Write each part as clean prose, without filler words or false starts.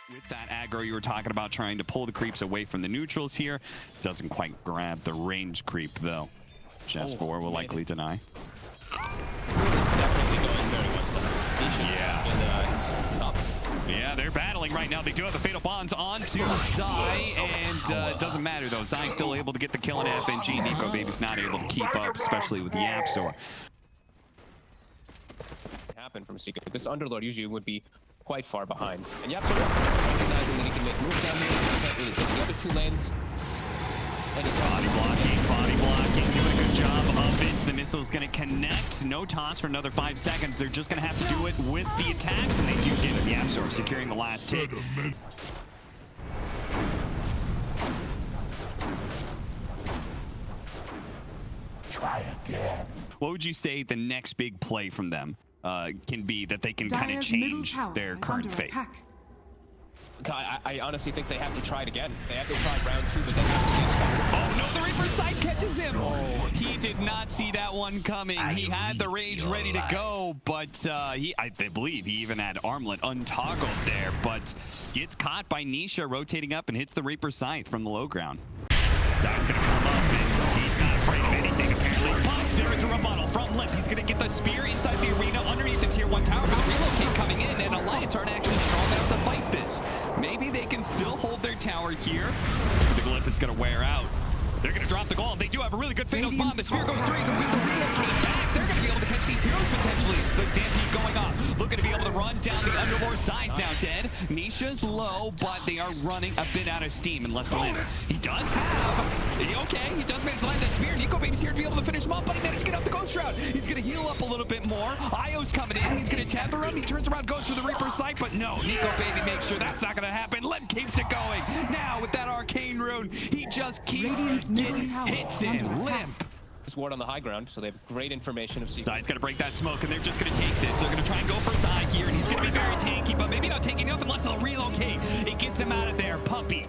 With that aggro you were talking about, trying to pull the creeps away from the neutrals here. Doesn't quite grab the range creep, though. S4 will likely deny. It's definitely going very much so. Yeah, they're battling right now. They do have the Fatal Bonds onto Zai, and it doesn't matter, though. Zai's still able to get the kill in FNG. Nico Baby's not able to keep up, especially with the App Store. Happen from Secret. This Underlord usually would be quite far behind. And Yap's recognizing that he can make moves down here. He can't really hit the other two lanes. And he's body blocking, doing a good job of it. The missile's going to connect. No toss for another 5 seconds. They're just going to have to do it with the attacks, and they do get it. The App Store securing the last hit. Try again. What would you say the next big play from them can be that they can kind of change their current fate? God, I honestly think they have to try it again. They have to try round 2, but then have to get back. Oh no, the Reaper side catches him! Oh, he did not see that one coming. He had the rage ready to go, but I believe he even had Armlet untoggled there, but gets caught by Nisha rotating up and hits the Reaper scythe from the low ground. Zai's gonna come up and he's not afraid of anything apparently. But there is a rebuttal from Limp. He's gonna get the spear inside the arena underneath the tier 1 tower, but the relocate coming in, and Alliance aren't actually strong enough to fight this. Maybe they can still hold their tower here. The glyph is gonna wear out. They're gonna drop the goal. They do have a really good Fatal Bomb. The spear goes through. The relocate back. They're gonna be able to catch these heroes potentially. It's the Stampede going off. Looking to be able to run down the Underlord. Zai's now dead. Nisha's low, but they are running a bit out of steam unless Lynn. He does have, okay, he does manage to land that spear. Nico Baby's here to be able to finish him off, but he managed to get out the Ghost Shroud. He's gonna heal up a little bit more. Io's coming in. He's gonna tether him. He turns around, goes for the Reaper sight, but no, Nico Baby makes sure that's not gonna happen. Limp keeps it going. Now with that arcane rune, he just keeps getting hits in. Limp. Ward on the high ground, so they have great information of Secret. Zai's gonna break that smoke, and they're just gonna take this. They're gonna try and go for Zai here, and he's gonna be very tanky, but maybe not taking enough unless they'll relocate. It gets him out of there. Puppy.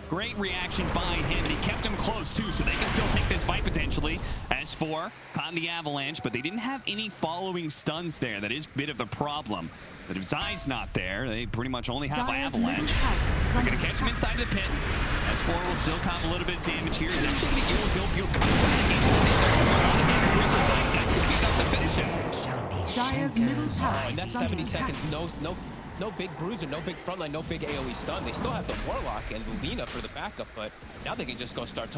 Great reaction by him, and he kept him close too, so they can still take this fight potentially. S4 caught in the avalanche, but they didn't have any following stuns there. That is a bit of the problem. But if Zai's not there, they pretty much only have avalanche. They're gonna catch him inside the pit. S4 will still cause a little bit of damage here. He's actually gonna use, he'll come back into the pit. There's a lot of damage to Reaper Sight. That's gonna be enough to finish him. Dire's middle tower. And that's 70 seconds. No big bruiser, no big frontline, no big AoE stun. They still have the Warlock and Lina for the backup, but now they can just go start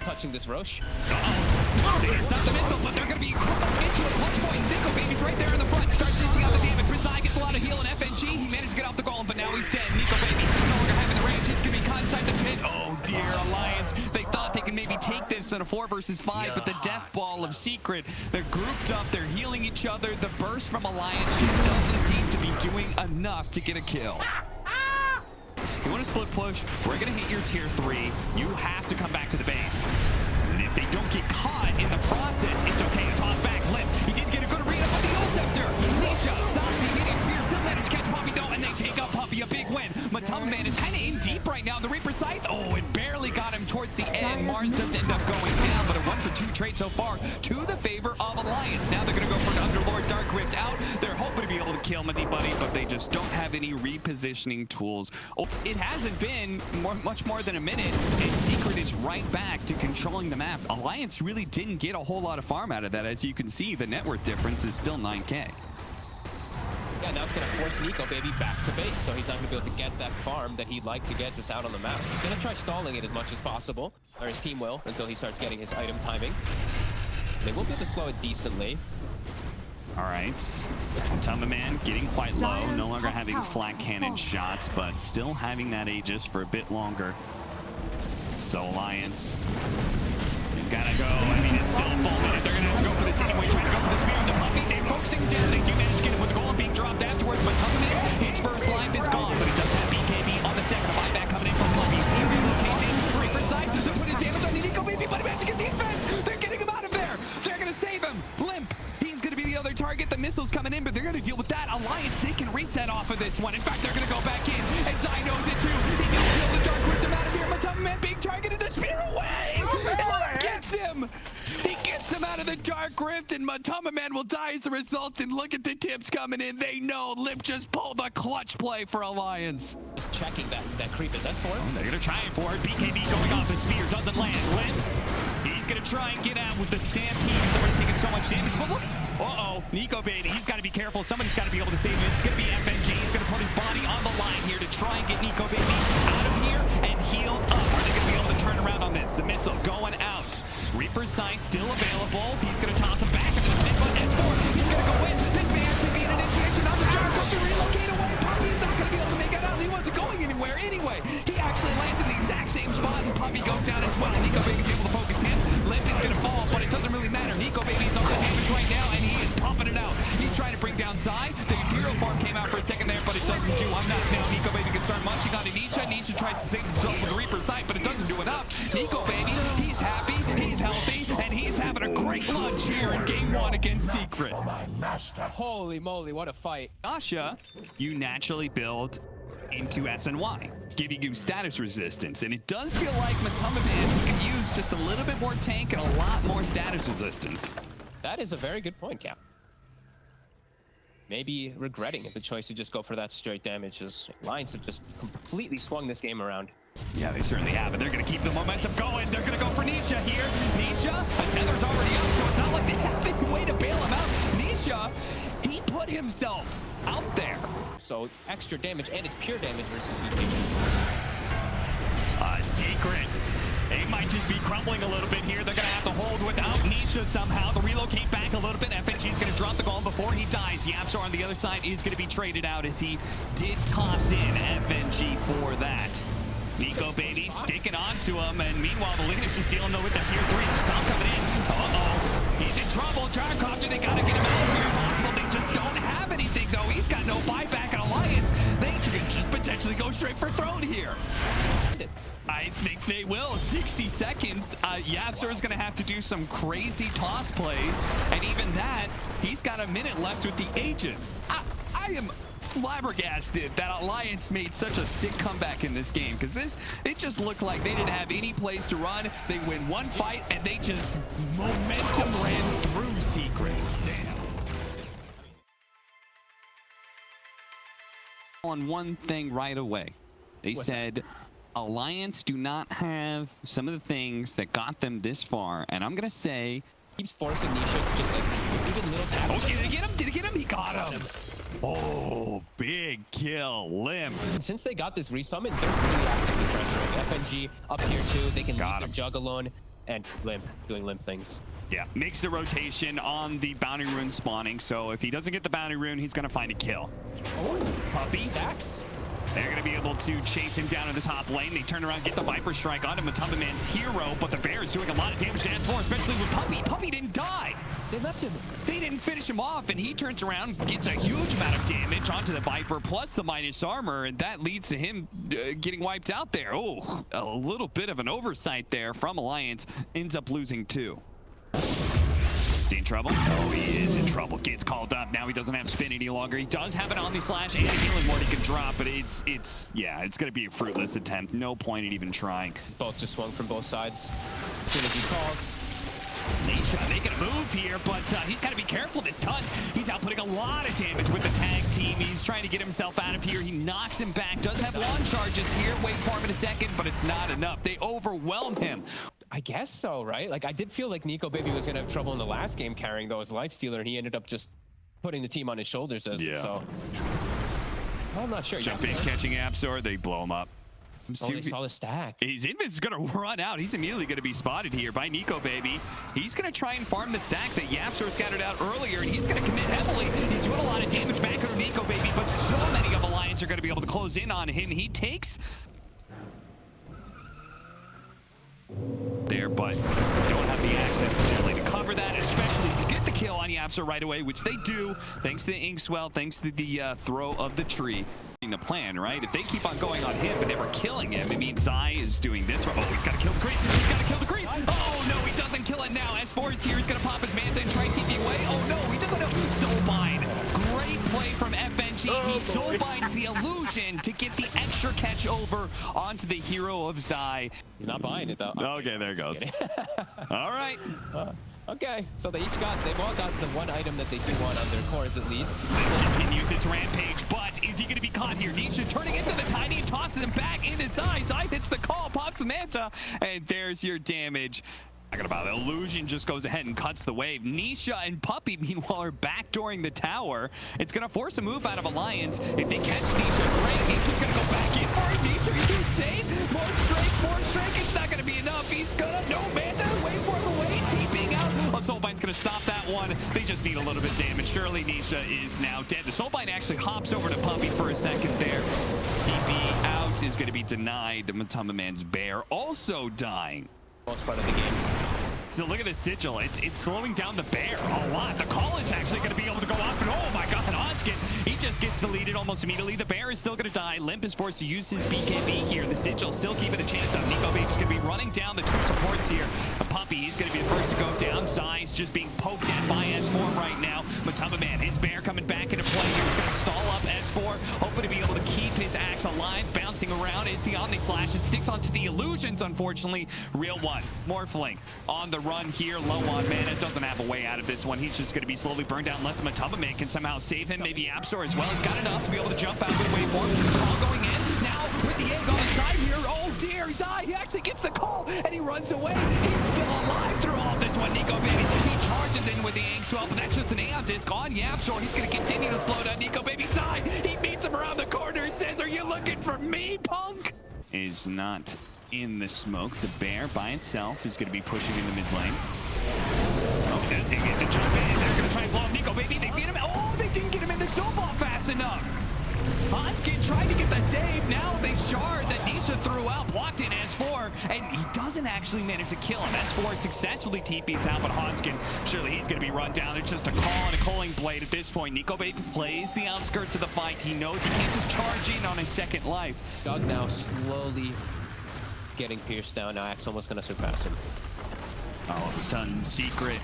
touching this Roche. It's not the missile, but they're going to be into a clutch point. Nico Baby's right there in the front. Starts dishing out the damage. Rizai gets a lot of heal in FNG. He managed to get off the golem, but now he's dead. Nico Baby no longer having the range. He's going to be caught inside the pit. Oh dear, Alliance. They thought they could maybe take this in a 4 versus 5, but the death ball of Secret, they're grouped up. They're healing each other. The burst from Alliance just doesn't seem to be doing enough to get a kill. You want to split push, we're going to hit your tier 3. You have to come back to the base. And if they don't get caught in the process, it's okay. A toss back, Limp. He did get a good arena, but the ult sensor. Ninja stops the immediate spear, still managed to catch Puppy though, and they take up Puppy, a big win. Matama Man is kind of in deep right now. The Reaper Scythe, oh, it barely got him towards the end. Mars does end up going down, but a 1-for-2 trade so far to the favor of Alliance. Now they're going to go for an Underlord Dark Rift out. They're hoping to be able to kill anybody, but they just don't have any repositioning tools. Oh, it hasn't been much more than a minute, and Secret is right back to controlling the map. Alliance really didn't get a whole lot of farm out of that. As you can see, the net worth difference is still 9K. Yeah, now it's going to force Nico Baby back to base, so he's not going to be able to get that farm that he'd like to get just out on the map. He's going to try stalling it as much as possible, or his team will, until he starts getting his item timing. They will be able to slow it decently. All right, Tumba Man getting quite low, no longer having flat cannon shots, but still having that Aegis for a bit longer. So Alliance, they've got to go. I mean, it's still a full minute. They're going to have to go for this anyway, trying to go for the spear on the Puppy. They focus things down. They do manage to get him with the goal being dropped afterwards, but Tumba Man, his first life is gone, but he does have BKB on the second. The buyback coming in from Puppy. He's here relocating. Reaper side, they're putting damage on Nico Baby, but he managed to get defense. They're getting him out of there. They're going to save him. Limp. The other target, the missiles coming in, but they're going to deal with that. Alliance, they can reset off of this one. In fact, they're going to go back in, and Zai knows it too. He can feel the Dark Rift out of here. Matama Man being targeted, the spear away. Limp gets him. He gets him out of the Dark Rift and Matama Man will die as a result, and look at the tips coming in. They know Limp just pulled a clutch play for Alliance. Just checking that creep is S4. Oh, they're gonna try it for it. BKB going off the spear, doesn't land. Limp, he's gonna try and get out with the stampede. He's already taking so much damage, but look. Uh-oh, Nico Baby, he's got to be careful. Somebody's got to be able to save him. It's going to be FNG. He's going to put his body on the line here to try and get Nico Baby out of here and healed up. Are they going to be able to turn around on this? The missile going out. Reaper's Sight still available. He's going to toss him back into the mid, but S4, he's going to go in. This may actually be an initiation on the Jarko to relocate away. Puppy's not going to be able to make it out. He wasn't going anywhere anyway. He actually lands in the exact same spot, and Puppy goes down as well. Nico Baby's able to focus him. Limp is going to fall, but it doesn't really matter. Nico Baby's on the damage right now, and he is pumping it out. He's trying to bring down Zai. The Imperial farm came out for a second there, but it doesn't do enough. Now Nico Baby can start munching on Anisha. Anisha tries to save himself with the Reaper's Sight, but it doesn't do enough. Nico Baby, he's happy, he's healthy, and he's having a great lunch here in game 1 against Secret. My master. Holy moly, what a fight. Dasha, you naturally build into SNY, giving you status resistance, and it does feel like Matama Man can use just a little bit more tank and a lot more status resistance. That is a very good point, Cap. Maybe regretting the choice to just go for that straight damage, as Lions have just completely swung this game around. Yeah, they certainly have, and they're going to keep the momentum going. They're going to go for Nisha here. Nisha, a tether's already up, so it's not like they have any way to bail him out. Nisha, he put himself out there. So extra damage, and it's pure damage versus BKB. Secret. They might just be crumbling a little bit here. They're going to have to hold without Nisha somehow. They'll relocate back a little bit. FNG's going to drop the golem before he dies. Yapsar on the other side is going to be traded out, as he did toss in FNG for that. Nico Baby sticking on to him, and meanwhile, the Lignish is dealing with the tier 3 stop coming in. Uh-oh, he's in trouble. Jarkov, they got to get him out of here. Impossible. They just don't have anything, though. He's got no buyback in Alliance. They could just potentially go straight for throne here. I think they will. 60 seconds. Yapsar is going to have to do some crazy toss plays, and even that, he's got a minute left with the Aegis. I am flabbergasted that Alliance made such a sick comeback in this game, because it just looked like they didn't have any plays to run. They win one fight, and they just momentum ran through Secret. Damn. On one thing right away. They said Alliance do not have some of the things that got them this far, and I'm gonna say Keeps forcing Nisha to just like even little taps. Oh, did he get him? Did he get him? He got him. Oh, big kill. Limp. Since they got this resummon, they're really actively pressuring. FNG up here too. They can leave their jug alone, and Limp doing Limp things. Yeah, makes the rotation on the bounty rune spawning, so if he doesn't get the bounty rune, he's gonna find a kill. Oh, Puppy stacks. They're going to be able to chase him down in the top lane. They turn around, get the Viper Strike onto Matamba Man's hero, but the Bear is doing a lot of damage to S4, especially with Puppy. Puppy didn't die. They left him. They didn't finish him off, and he turns around, gets a huge amount of damage onto the Viper, plus the minus armor, and that leads to him getting wiped out there. Oh, a little bit of an oversight there from Alliance. Ends up losing 2. Is he in trouble? Oh, he is in trouble. Gets called up. Now he doesn't have spin any longer. He does have an Omni Slash and a healing ward he can drop, but it's going to be a fruitless attempt. No point in even trying. Both just swung from both sides. As soon as he calls. Nisha making a move here, but he's got to be careful this time. He's outputting a lot of damage with the tag team. He's trying to get himself out of here. He knocks him back. Does have launch charges here. Wait for him in a second, but it's not enough. They overwhelm him. I guess so, right? Like, I did feel like Nico Baby was going to have trouble in the last game carrying though as Lifestealer, and he ended up just putting the team on his shoulders. So I'm not sure. Jump in, catching Absol, they blow him up. Oh, they saw the stack. His invis is going to run out. He's immediately going to be spotted here by Nico Baby. He's going to try and farm the stack that Yapsor scattered out earlier, and he's going to commit heavily. He's doing a lot of damage back on Nico Baby, but so many of Alliance are going to be able to close in on him. He takes there, but don't have the access necessarily to cover that, especially to get the kill on Yapsor right away, which they do, thanks to the Inkswell, thanks to the throw of the tree. The plan, right? If they keep on going on him but never killing him, it means Zai is doing this. Oh, he's got to kill the creep. He's got to kill the creep. Oh, no, he doesn't kill it now. S4 is here. He's going to pop his manta and try TP away. Oh, no, he doesn't know. Soulbind. Great play from FNG. He soulbinds the illusion to get the extra catch over onto the hero of Zai. He's not buying it, though. Okay, there it goes. All right. Okay, so they've all got the one item that they do want on their cores at least. Continues his rampage, but is he going to be caught here? Nisha turning into the tiny and tosses him back into Zai. Zai hits the call, pops the Manta, and there's your damage. Talking about Illusion just goes ahead and cuts the wave. Nisha and Puppey, meanwhile, are backdooring the tower. It's going to force a move out of Alliance. If they catch Nisha, great. Nisha's going to go back in for it. Nisha, are you insane? More strike. It's not going to be enough. He's going to, no, Manta, wait for him away. TPing out. Soulbine's going to stop that one. They just need a little bit of damage. Surely Nisha is now dead. The Soulbine actually hops over to Puppey for a second there. TP out is going to be denied. Matamba Man's bear also dying. Most part of the game. So look at this sigil. It's slowing down the bear a lot. The call is actually going to be able to go off, and oh my god, Onskin, he just gets deleted almost immediately. The bear is still going to die. Limp is forced to use his BKB here. The sigil still keeping a chance up. Nico Baby's going to be running down the two supports here. Puppey, he's going to be the first to go down. Zai's just being poked at by S4 right now. Matamba Man, his bear coming back into play here. He's going to stall up S4, hoping to be able to keep his axe alive. Bouncing around is the Omni Slash. It sticks onto the illusions, unfortunately. Real one. Morphling on the run here, low on mana, doesn't have a way out of this one. He's just going to be slowly burned down unless Matamba Man can somehow save him. Maybe Absol as well. He's got enough to be able to jump out with the waveform. Call going in now with the egg on the side here. Oh dear, Zai, he actually gets the call and he runs away. He's still alive through all this one. Nico Baby, he charges in with the egg swell, but that's just an Aeon disc on Yapsor. He's going to continue to slow down Nico Baby. Zai, he meets him around the corner, says, "Are you looking for me, punk?" Is not in the smoke. The bear by itself is going to be pushing in the mid lane. Oh, they get to jump in. They're going to try and blow up Nico Baby. They beat him. Oh, they didn't get him in the snowball fast enough. Hanskin tried to get the save. Now they shard that Nisha threw out, blocked in S4, and he doesn't actually manage to kill him. S4 successfully TPs out, but Hanskin, surely he's going to be run down. It's just a call and a culling blade at this point. Nico Baby plays the outskirts of the fight. He knows he can't just charge in on his second life. Doug now slowly getting pierced down. Now Axe almost going to surpass him. All of a sudden, Secret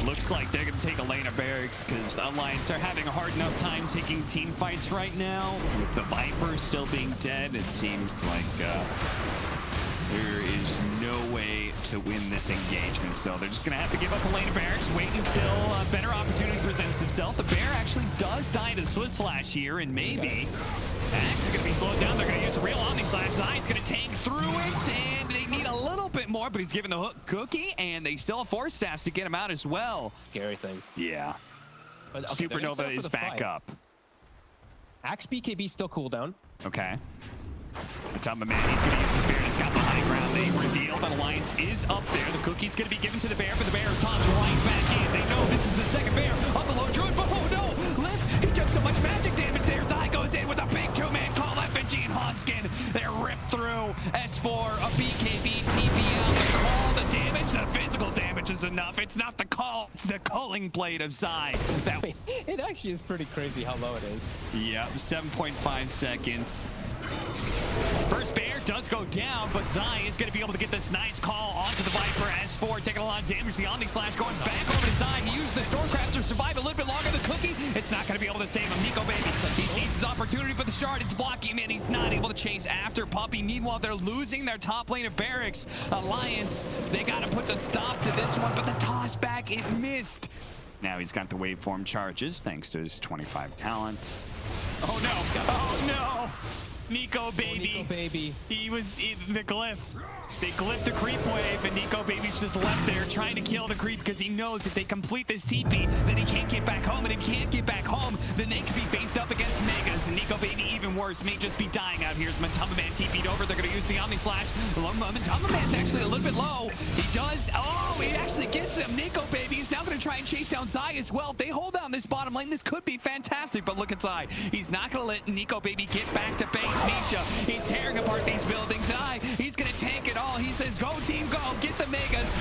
looks like they're going to take a lane of barracks because the Alliance are having a hard enough time taking team fights right now. With the Viper still being dead, it seems like there is no way to win this engagement. So they're just going to have to give up a lane of barracks, wait until a better opportunity presents itself. The bear actually does die to Swift Slash here, and maybe Axe is going to be slowed down. They're going to use a real Omni Slash. Zai's going to tank through it, and they need a little bit more, but he's given the hook cookie, and they still have Force Staffs to get him out as well. Scary thing. Yeah. But, okay, Supernova is back up. Axe BKB still cooldown. Okay. Matamba Man, he's going to use his bear to scout the high ground. They reveal that Alliance is up there. The cookie's going to be given to the bear, but the bear is tossed right back in. They know this is the second bear up the low druid, but oh no! Limp, he took so much magic damage there. Zai goes in with a big two-man call. FNG and Hanskin, they're ripped through. S4, a BKB, TP out. The call, the damage, the physical damage is enough. It's not the call, it's the culling blade of Zai. It actually is pretty crazy how low it is. Yep, 7.5 seconds. First bear does go down, but Zai is going to be able to get this nice call onto the Viper. S4 taking a lot of damage. The Omni Slash going back over to Zai. He used the Stormcraft to survive a little bit longer. The cookie, it's not going to be able to save him. Nico Baby, he sees his opportunity for the shard. It's blocking him, and he's not able to chase after Puppey. Meanwhile, they're losing their top lane of barracks. Alliance, they got to put a stop to this one, but the toss back, it missed. Now he's got the waveform charges thanks to his 25 talents. Oh no! Oh no! Nico Baby. Oh, Nico Baby. He was in the glyph. They glyphed the creep wave, and Nico Baby's just left there trying to kill the creep because he knows if they complete this TP, then he can't get back home. And if he can't get back home, then they could be faced up against Megas. And Nico Baby, even worse, may just be dying out here as Matamba Man TP'd over. They're going to use the Omni Slash. Matamba Man's actually a little bit low. He does. Oh, he actually gets him. Nico Baby is now going to try and chase down Zai as well. If they hold down this bottom lane, this could be fantastic. But look at Zai. He's not going to let Nico Baby get back to base. Nisha, he's tearing apart these buildings. Zai, he's going to tank it all. He says, go team, go. Get the Megas.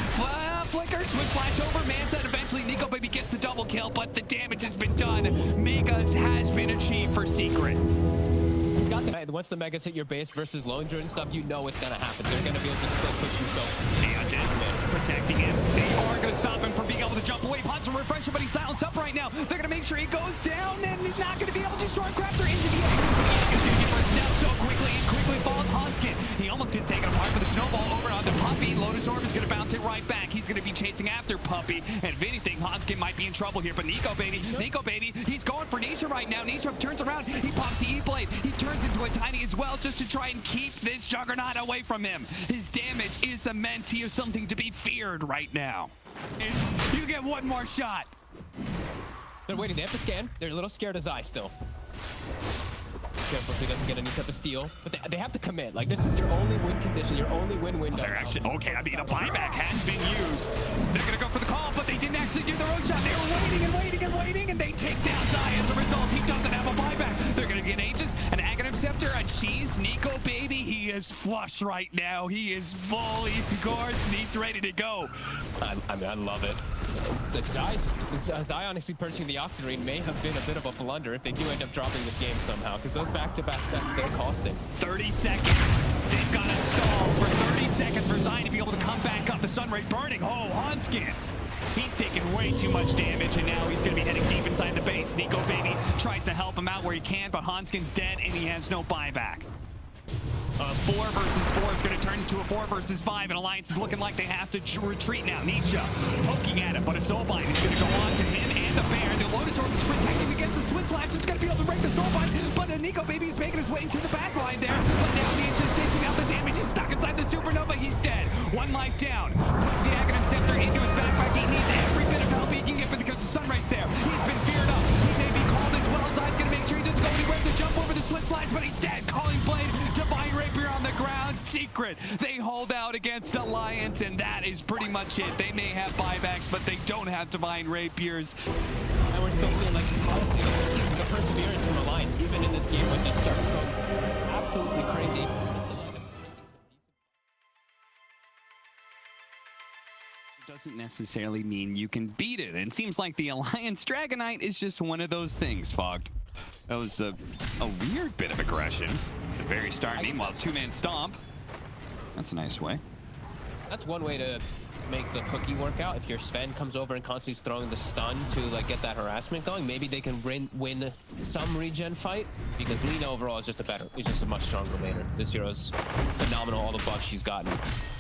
Flicker, switch flash over. Manta, and eventually Nico Baby gets the double kill, but the damage has been done. Megas has been achieved for Secret. He's got the... Once the Megas hit your base versus Lone Druid and stuff, you know it's going to happen. They're going to be able to still push you so... Protecting him. They are going to stop him from being able to jump away. Punch and refresh him, but he's silenced up right now. They're going to make sure he goes down, and he's not going to be able to Stormcraft her into the egg. He's going to get first down so quickly, and quickly falls Hanskin. He almost almost gets taken apart, but the snowball over onto Puppy. Lotus Orb is going to bounce it right back. He's going to be chasing after Puppy. And if anything, Hanskin might be in trouble here. But Nico Baby, he's going for Nisha right now. Nisha turns around. He pops the E-Blade. He turns into a Tiny as well just to try and keep this Juggernaut away from him. His damage is immense. He is something to be feared right now. You get one more shot. They're waiting. They have to scan. They're a little scared of Zai still. Careful so he doesn't get any type of steal. But they have to commit. Like, this is your only win condition, your only win window. They're actually, okay, I mean, a buyback has been used. They're going to go for the call, but they didn't actually do their own shot. They were waiting and waiting and waiting, and they take down Zai. As a result, he doesn't have a buyback. They're going to get Aegis, an Aghanim Scepter, a Cheese. Nico Baby, he is flush right now. He is fully gorged, and he's ready to go. I mean, I love it. Zai honestly purchasing the Octarine may have been a bit of a blunder if they do end up dropping this game somehow, because those back-to-back deaths, they're costing. 30 seconds. They've got to stall for 30 seconds for Zai to be able to come back up. The Sunray's burning. Oh, Hanskin. He's taking way too much damage, and now he's going to be heading deep inside the base. Nico Baby tries to help him out where he can, but Hanskin's dead, and he has no buyback. 4 versus 4 is going to turn into a 4 versus 5, and Alliance is looking like they have to retreat now. Nisha poking at him, but a Soulbind is going to go on to him and the Bear. The Lotus Orb is protecting against the Swiss Slash. It's going to be able to break the Soulbind, but Nico Baby is making his way into the back line there. But now Nisha's taking out the damage. He's stuck inside the Supernova. He's dead. 1 life down. Puts the Aghanim Scepter into his backpack. He needs every bit of help he can get because the Sunrise there. He's been feared up. He may be called as well. Zai's going to make sure he doesn't go anywhere to jump over the Swiss Slash, but he's dead. Calling Blade. Divine Rapier on the ground. Secret. They hold out against Alliance, and that is pretty much it. They may have buybacks, but they don't have Divine Rapiers. And we're still seeing, like, honestly, the perseverance from Alliance, even in this game, when it just starts to go absolutely crazy. They still end up making some decent. Doesn't necessarily mean you can beat it. And it seems like the Alliance Dragonite is just one of those things, Fogged. That was a weird bit of aggression at the very start. Meanwhile, 2-man stomp. That's a nice way. That's one way to make the cookie work out. If your Sven comes over and constantly is throwing the stun to like get that harassment going, maybe they can win some regen fight, because Lina overall is just a much stronger laner. This hero's phenomenal, all the buffs she's gotten.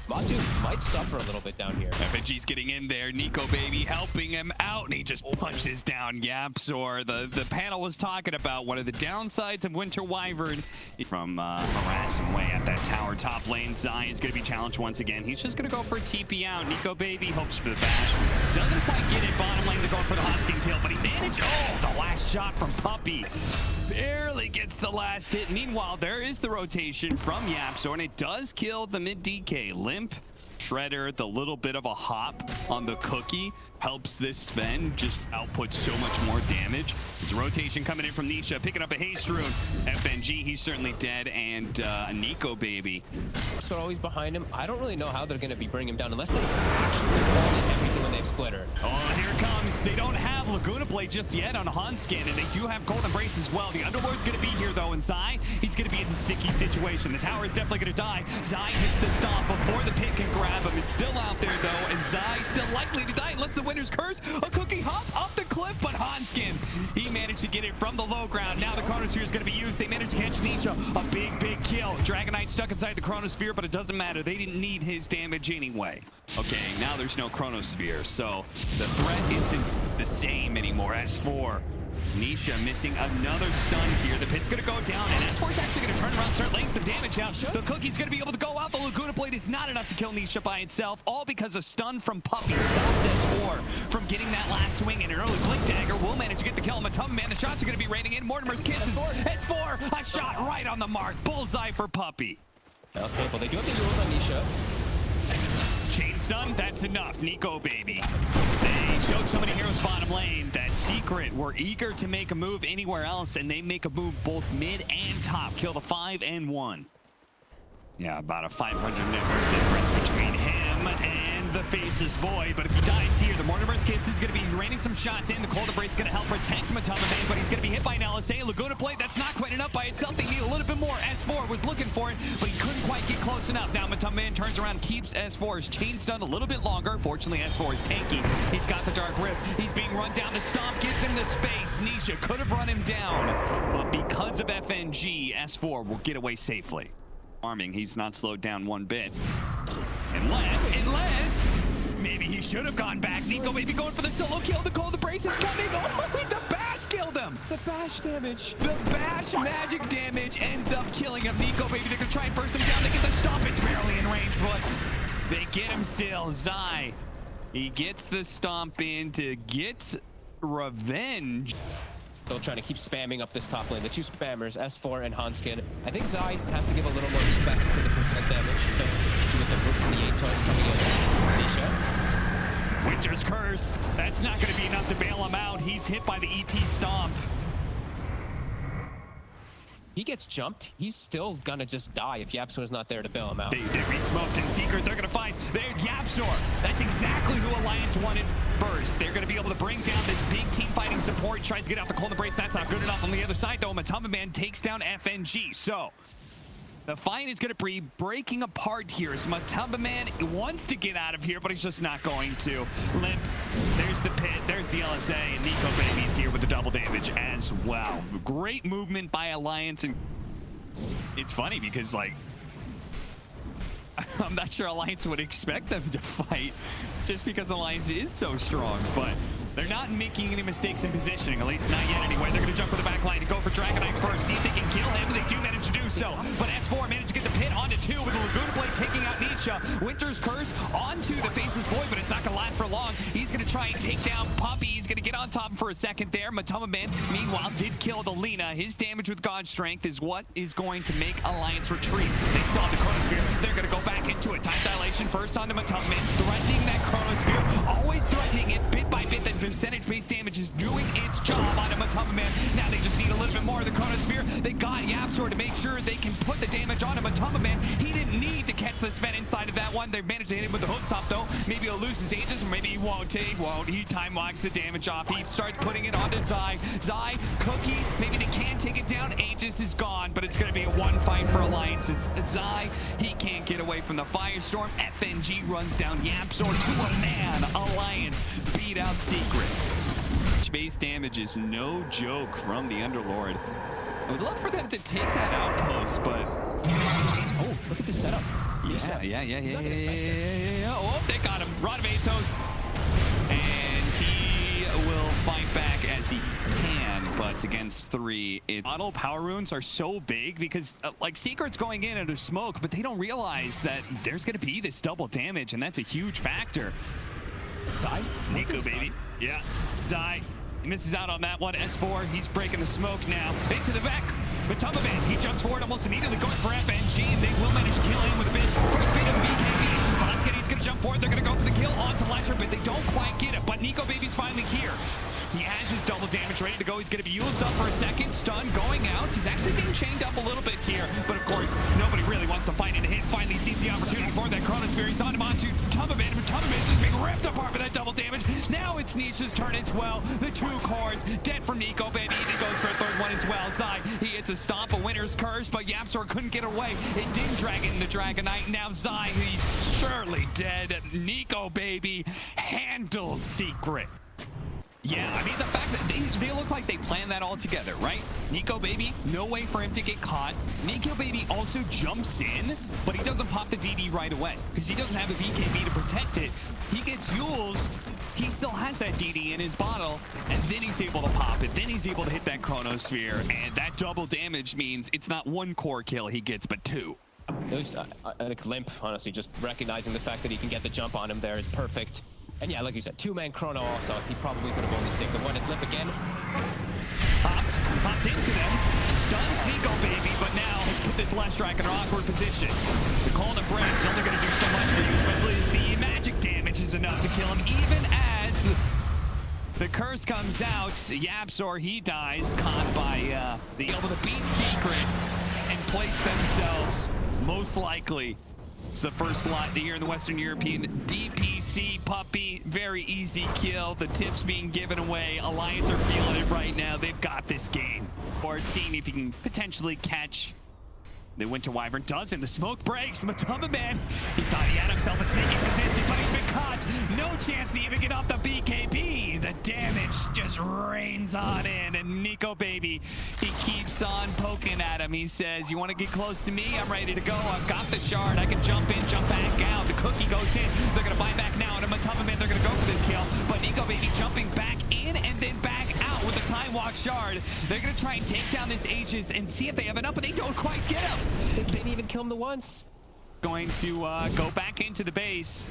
Matu might suffer a little bit down here. FNG's getting in there. Nico Baby helping him out, and he just punches down Yapzor. The panel was talking about one of the downsides of Winter Wyvern from harassing away at that tower top lane. Zai is going to be challenged once again. He's just going to go for a TP out. Nico Baby hopes for the bash. Doesn't quite get it. Bottom lane, they're going for the Hanskin kill, but he managed. Oh, the last shot from Puppy. Barely gets the last hit. Meanwhile, there is the rotation from Yapzor, and it does kill the mid DK. Limp, Shredder, the little bit of a hop on the cookie helps this Sven just output so much more damage. There's a rotation coming in from Nisha, picking up a Haste Rune. FNG, he's certainly dead, and Nico Baby. So always behind him. I don't really know how they're going to be bringing him down unless they actually just all in everything when they've split her. Oh, here it comes. They don't have Laguna Blade just yet on Hanskin, and they do have Cold Embrace as well. The Underlord's going to be here, though, and Zai, he's going to be in a sticky situation. The tower is definitely going to die. Zai hits the stomp before the pit can grab him. It's still out there, though, and Zai still likely to die unless the winner's curse. A cookie hop up the cliff, but Hanskin, he managed to get it from the low ground. Now the Chronosphere is going to be used. They managed to catch Nisha. A big kill. Dragonite stuck inside the Chronosphere, but it doesn't matter. They didn't need his damage anyway. Okay, now there's no Chronosphere, so the threat isn't the same anymore. S4. Nisha missing another stun here. The pit's going to go down, and S4's actually going to turn around, start laying some damage out. The cookie's going to be able to go out. The Laguna Blade is not enough to kill Nisha by itself, all because a stun from Puppy stopped S4 from getting that last swing, and an early Blink Dagger will manage to get the kill on Matum. Man, the shots are going to be raining in. Mortimer's kisses. S4, a shot right on the mark. Bullseye for Puppy. That was painful. They do have the rules on Nisha. Chain stun, that's enough. Nico Baby. They showed so many heroes bottom lane that Secret were eager to make a move anywhere else, and they make a move both mid and top. Kill the 5 and 1. Yeah, about a 500 difference between him and the Faceless Void. But if he dies here, the Mortimer's Kiss is going to be raining some shots in. The Cold Embrace is going to help protect Matama, but he's going to be hit by an LSA. Laguna Blade, that's not quite enough by itself. They need a little bit more. S4 was looking for it, but he couldn't quite get close enough. Now Matama turns around, keeps S4's chain stun a little bit longer. Fortunately, S4 is tanky. He's got the Dark Rift. He's being run down. The stomp gives him the space. Nisha could have run him down, but because of FNG, S4 will get away safely. Farming, he's not slowed down one bit. Unless, maybe he should have gone back. Nico maybe going for the solo kill. The cold embrace is coming. Oh, the bash killed him. The bash damage. The bash magic damage ends up killing him. Nico maybe they're gonna try and burst him down. They get the stomp. It's barely in range, but they get him still. Zai, he gets the stomp in to get revenge. Still trying to keep spamming up this top lane. The two spammers, S4 and Hanskin. I think Zai has to give a little more respect to the percent damage. Especially with the Rooks and the Atos coming in. Nisha. Winter's Curse. That's not going to be enough to bail him out. He's hit by the ET Stomp. He gets jumped. He's still gonna just die if Yapsor's not there to bail him out. They re-smoked in secret. They're gonna find Yapsor. That's exactly who Alliance wanted first. They're gonna be able to bring down this big team fighting support. Tries to get out the cold embrace. That's not good enough. On the other side, though, Matama Man takes down FNG. So the fight is going to be breaking apart here. So Matamba Man wants to get out of here, but he's just not going to. Limp, there's the pit, there's the LSA, and Nico Baby's here with the double damage as well. Great movement by Alliance, and it's funny because, like, I'm not sure Alliance would expect them to fight just because Alliance is so strong, but they're not making any mistakes in positioning, at least not yet anyway. They're going to jump for the back line and go for Dragonite first, see if they can kill him. They do manage to do so, but S4 managed to get the pit onto 2 with the Laguna Blade taking out Nisha. Winter's Curse onto the Faceless Void, but it's not going to last for long. He's going to try and take down Puppy. He's going to get on top for a second there. Matama Man, meanwhile, did kill the Lina. His damage with God Strength is what is going to make Alliance retreat. They still have the Chronosphere. They're going to go back into it. Time dilation first onto Matama Man, threatening that Chronosphere. Always threatening it bit by bit. That percentage-based damage is doing its job on a Matama Man. Now they just need a little bit more of the Chronosphere. They got Yapsor to make sure they can put the damage on a Matama Man. He didn't need to catch the Sven inside of that one. They managed to hit him with the hook stop, though. Maybe he'll lose his Aegis, or maybe he won't. He won't. He time walks the damage off. He starts putting it onto Zai. Zai, Cookie, maybe they can take it down. Aegis is gone, but it's going to be a one fight for Alliances. Zai, he can't get away from the Firestorm. FNG runs down Yapsor to a man. Alliance beat out Secret. Base damage is no joke from the Underlord. I would love for them to take that outpost, but Oh, look at the setup. Yeah. Oh, they got him. Rod of Atos. And he will fight back as he can, but against 3. Auto power runes are so big because, like, Secret's going in under smoke, but they don't realize that there's going to be this double damage, and that's a huge factor. Zai, Nico Baby. Yeah, Zai. He misses out on that one. S4, he's breaking the smoke now. Into the back. Matama Man, he jumps forward almost immediately, going for FNG, and they will manage to kill him with a bit. First beat of the BKB. He's going to jump forward. They're going to go for the kill onto Lasher, but they don't quite get it. But Nico Baby's finally here. He has his double damage ready to go. He's going to be used up for a second. Stun going out. He's actually being chained up a little bit here. But of course, nobody really wants to fight into hit. Finally sees the opportunity for that Chronosphere. He's on him onto Tumaman. But Tumaman's just being ripped apart by that double damage. Now it's Nisha's turn as well. The 2 cores dead from Nico Baby. And he goes for a 3rd one as well. Zai, he hits a stomp, a Winter's Curse, but Yapsor couldn't get away. It didn't drag in the Dragonite. Now Zai, he's surely dead. Nico Baby handles Secret. Yeah, I mean, the fact that they look like they planned that all together, right? Nico Baby, no way for him to get caught. Nico Baby also jumps in, but he doesn't pop the DD right away because he doesn't have the BKB to protect it. He gets used. He still has that DD in his bottle, and then he's able to pop it. Then he's able to hit that Chronosphere, and that double damage means it's not 1 core kill he gets, but 2. I think Limp, honestly, just recognizing the fact that he can get the jump on him there is perfect. And yeah, like you said, 2-man Chrono also. He probably could have only saved the one. It's Limp again. Hopped into them. Stuns Nico Baby, but now has put this last strike in an awkward position. The cold embrace is only going to do so much for you, especially as the magic damage is enough to kill him, even as the curse comes out. Yapsor, he dies, caught by the able to beat Secret and place themselves, most likely, it's the first lot here in the Western European. DPC Puppy, very easy kill. The tips being given away. Alliance are feeling it right now. They've got this game. Or seeing if you can potentially catch The Winter Wyvern doesn't. The smoke breaks. Matama Man, he thought he had himself a sneaky position, but he's been caught. No chance to even get off the BKB. The damage just rains on in, and Nico Baby, he keeps on poking at him. He says, you want to get close to me? I'm ready to go. I've got the shard. I can jump in, jump back out. The cookie goes in. They're going to buy back now, and a Matama Man, they're going to go for this kill. But Nico Baby jumping back in and then back out with the Time Walk shard. They're going to try and take down this Aegis and see if they have enough, but they don't quite get him. They didn't even kill him the once. Going to go back into the base.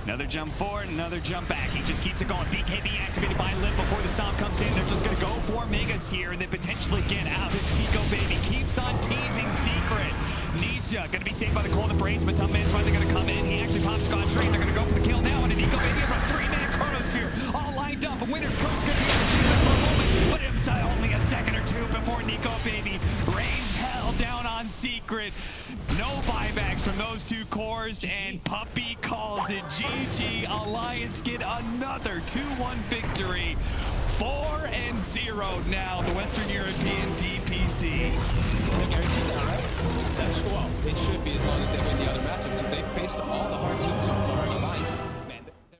Another jump forward, another jump back. He just keeps it going. BKB activated by Limp before the stomp comes in. They're just going to go for Megas here and then potentially get out. This Nico Baby keeps on teasing Secret. Nisha going to be saved by the cold embrace, but Man's finally going to come in. He actually pops Scott straight. They're going to go for the kill now, and a Nico Baby over a 3-man Chronosphere. All lined up. Winner's Curse going to be able to see them for a moment, but it's only a second or two before Nico Baby rains hell down on Secret. No buybacks from those two cores, and Puppy calls it GG. Alliance get another 2-1 victory. 4-0 now, the Western European DPC. They're guaranteed now, right? That's well, it should be as long as they win the other matchups. They faced all the hard teams so far.